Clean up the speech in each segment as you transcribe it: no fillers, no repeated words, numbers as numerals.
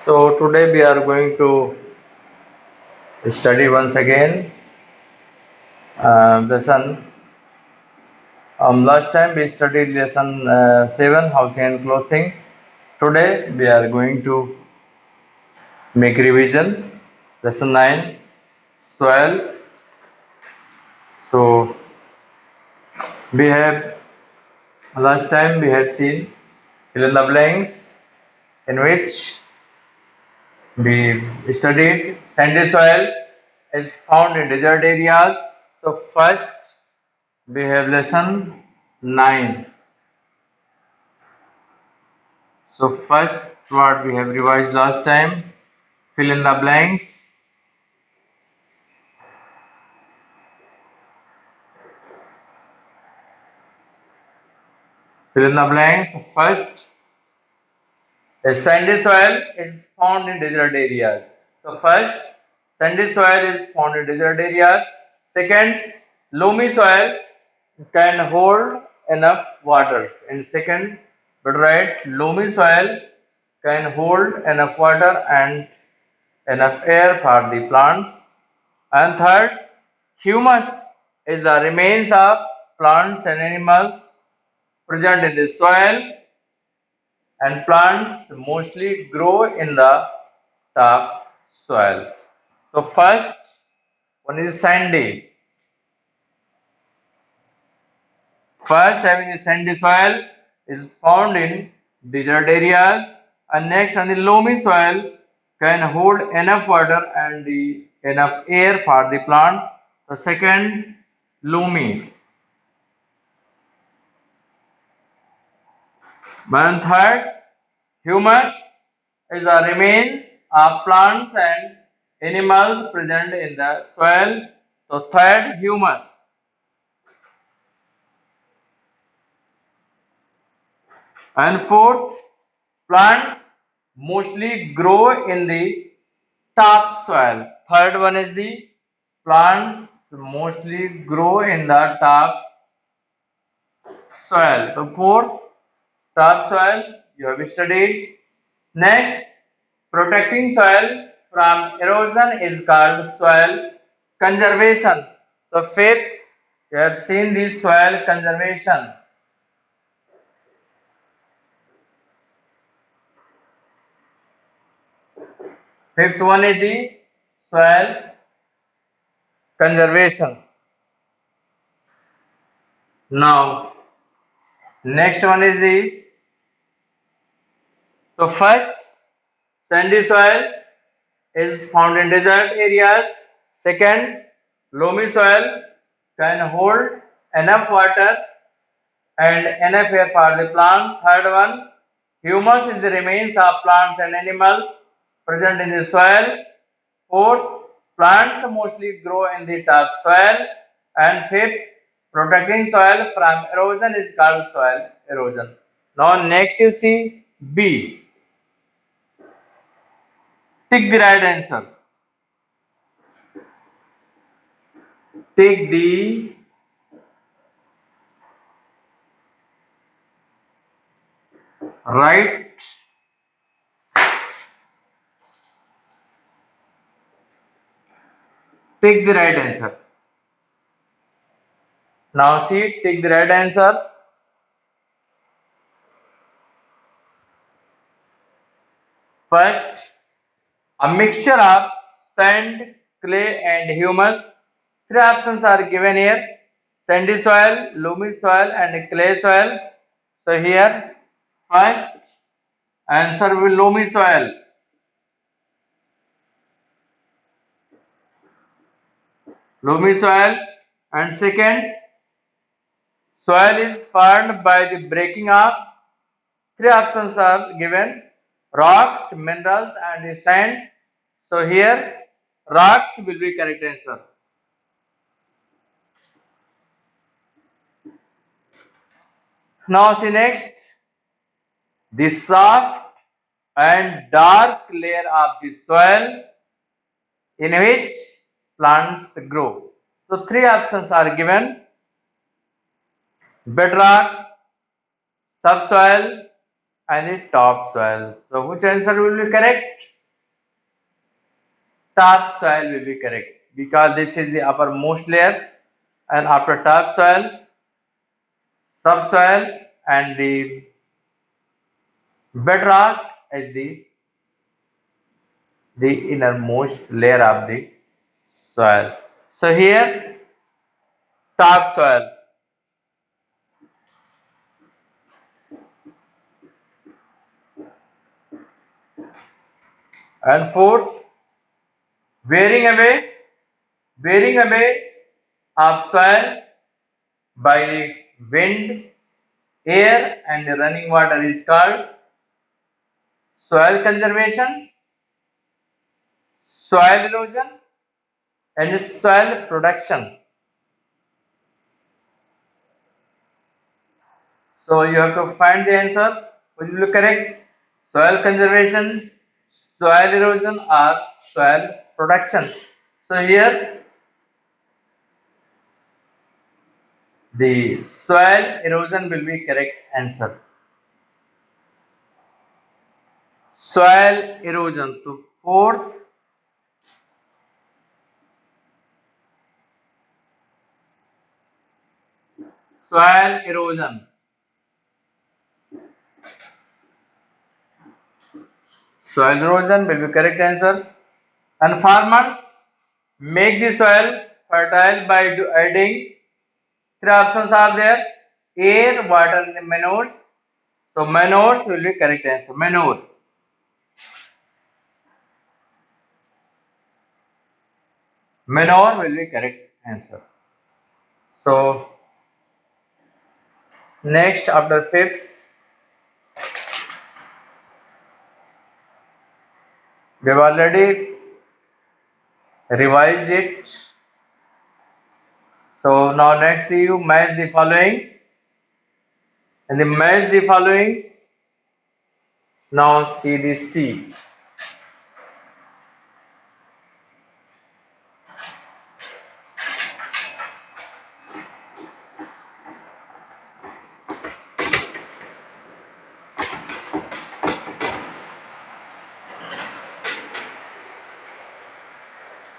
So today we are going to study once again lesson. Last time we studied lesson 7, housing and clothing. Today we are going to make revision. Lesson 9, soil. So we have last time we had seen fill in the blanks in which we studied sandy soil is found in desert areas. So first we have lesson 9. So first what we have revised last time, fill in the blanks. Fill in the blanks. First, a sandy soil is found in desert areas. So first, sandy soil is found in desert areas. Second, loamy soil can hold enough water. And second, but right, loamy soil can hold enough water and enough air for the plants. And third, humus is the remains of plants and animals present in the soil, and plants mostly grow in the top soil. So first one is sandy. First having the sandy soil is found in desert areas, and next on the loamy soil can hold enough water and the enough air for the plant. The second, loamy. And third, humus is the remains of plants and animals present in the soil. So third, humus. And fourth, plants mostly grow in the top soil. Third one is the plants mostly grow in the top soil. So fourth, top soil you have studied. Next, protecting soil from erosion is called soil conservation. So fifth, you have seen the soil conservation. Fifth one is the soil conservation. Now, next one is the, so first, sandy soil is found in desert areas. Second, loamy soil can hold enough water and enough air for the plant. Third one, humus is the remains of plants and animals present in the soil. Fourth, plants mostly grow in the top soil. And fifth, protecting soil from erosion is called soil erosion. Now next you see B. Take the right answer. Take the right take the right answer. Now see, take the right answer. First, a mixture of sand, clay and humus. Three options are given here: sandy soil, loamy soil and clay soil. So here, first answer will be loamy soil. Loamy soil. And second, soil is formed by the breaking of. Three options are given: rocks, minerals and sand. So here, rocks will be correct answer. Now see next, the soft and dark layer of the soil in which plants grow. So three options are given: bedrock, subsoil and the topsoil. So which answer will be correct? topsoil will be correct because this is the uppermost layer, and after topsoil, subsoil, and the bedrock is the innermost layer of the soil. So here topsoil, and fourth, wearing away, wearing away of soil by wind, air, and the running water is called soil conservation, soil erosion, and soil production. So you have to find the answer. Which will be correct? Soil conservation, soil erosion, or soil production. So here the soil erosion will be correct answer. Soil erosion. So fourth, soil erosion. Soil erosion will be correct answer. And farmers make the soil fertile by adding three options are there: air, water, and manures. So manures will be correct answer. Manure. Manure will be correct answer. So next after fifth, we have already revised it. So now next see you match the following. And the match the following. Now see the C.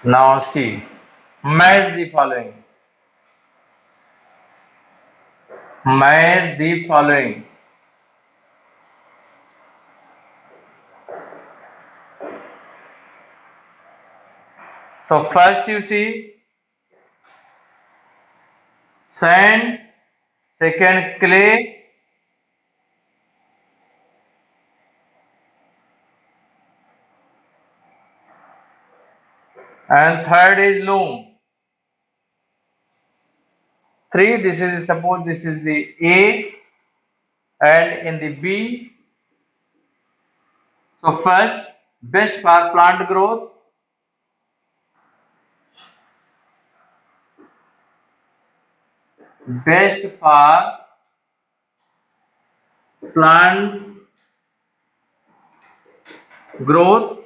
Now see. Match the following. Match the following. So first you see sand, second clay, and third is loam. Three, this is suppose this is the A, and in the B. So first, best for plant growth. Best for plant growth,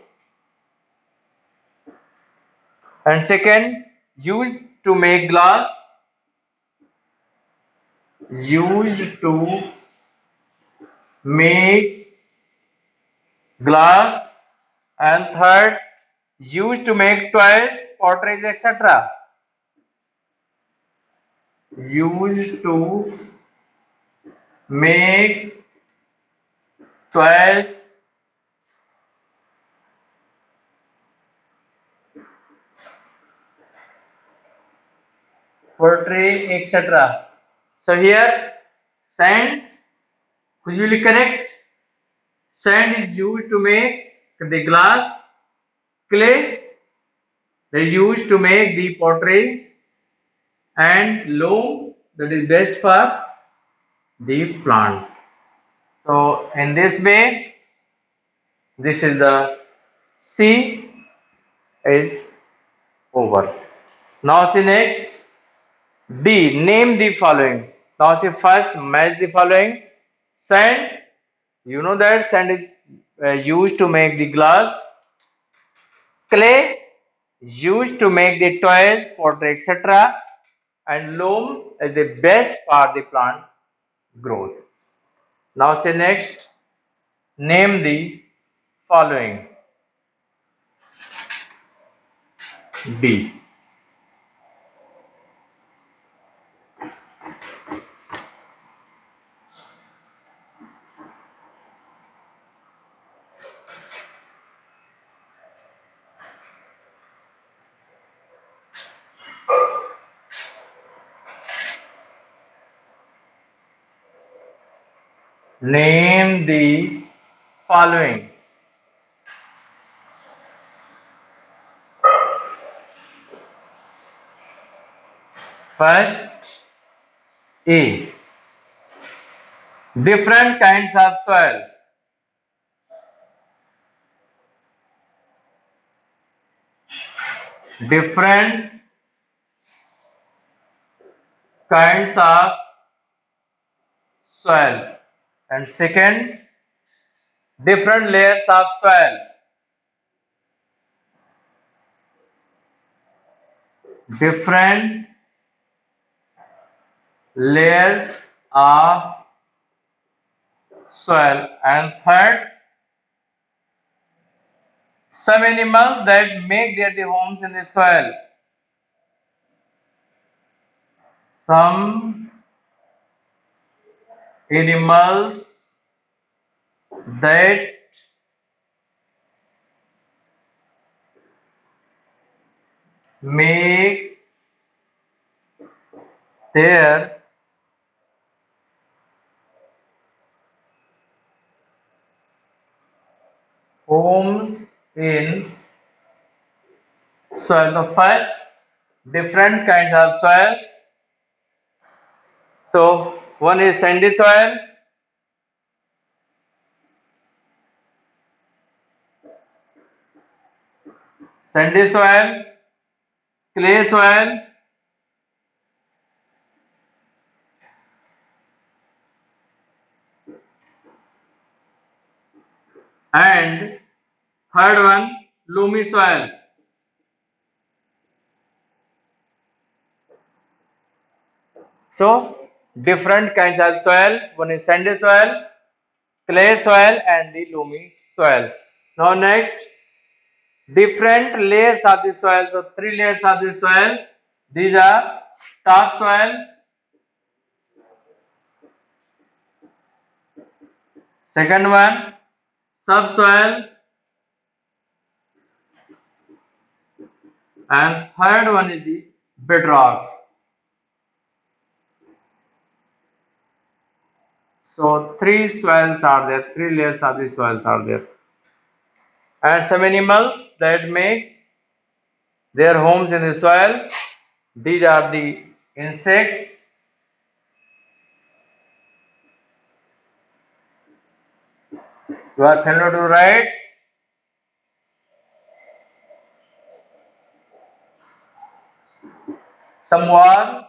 and second, used to make glass. Used to make glass, and third, used to make toys, pottery, etc. Used to make toys, pottery, etc. So here sand, which will be correct. Sand is used to make the glass. Clay, they used to make the pottery, and loam, that is best for the plant. So in this way, this is the C is over. Now see next D. Name the following. Now see first match the following. Sand. You know that sand is used to make the glass. Clay used to make the toys, pottery, etc. And loam is the best for the plant growth. Now say next, name the following. D. Name the following. First, A. Different kinds of soil. Different kinds of soil. And second, different layers of soil. Different layers of soil. And third, some animals that make their homes in the soil. Some animals that make their homes in soil. The first, different kinds of soil. So one is sandy soil, clay soil, and third one, loamy soil. So different kinds of soil. One is sandy soil, clay soil, and the loamy soil. Now next, different layers of the soil. So three layers of the soil. These are topsoil, second one subsoil, and third one is the bedrock. So three soils are there, three layers of the soils are there. And some animals that make their homes in the soil. These are the insects, you are familiar to write, some worms,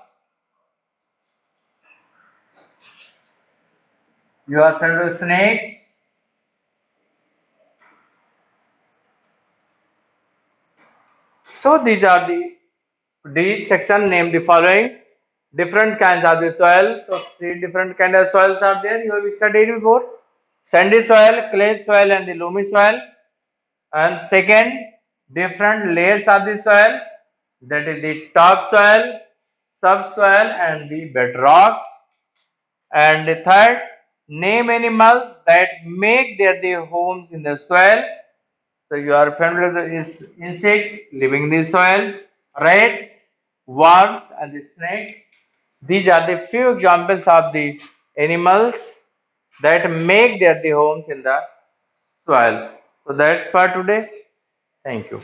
you are familiar to snakes, so these are the section name the following different kinds of the soil. So three different kinds of soils are there, you have studied before: sandy soil, clay soil, and the loamy soil. And second, different layers of the soil, that is the topsoil, subsoil, and the bedrock. And the third, name animals that make their homes in the soil. So you are familiar with this insect living in the soil, rats, worms, and the snakes. These are the few examples of the animals that make their homes in the soil. So that's for today. Thank you.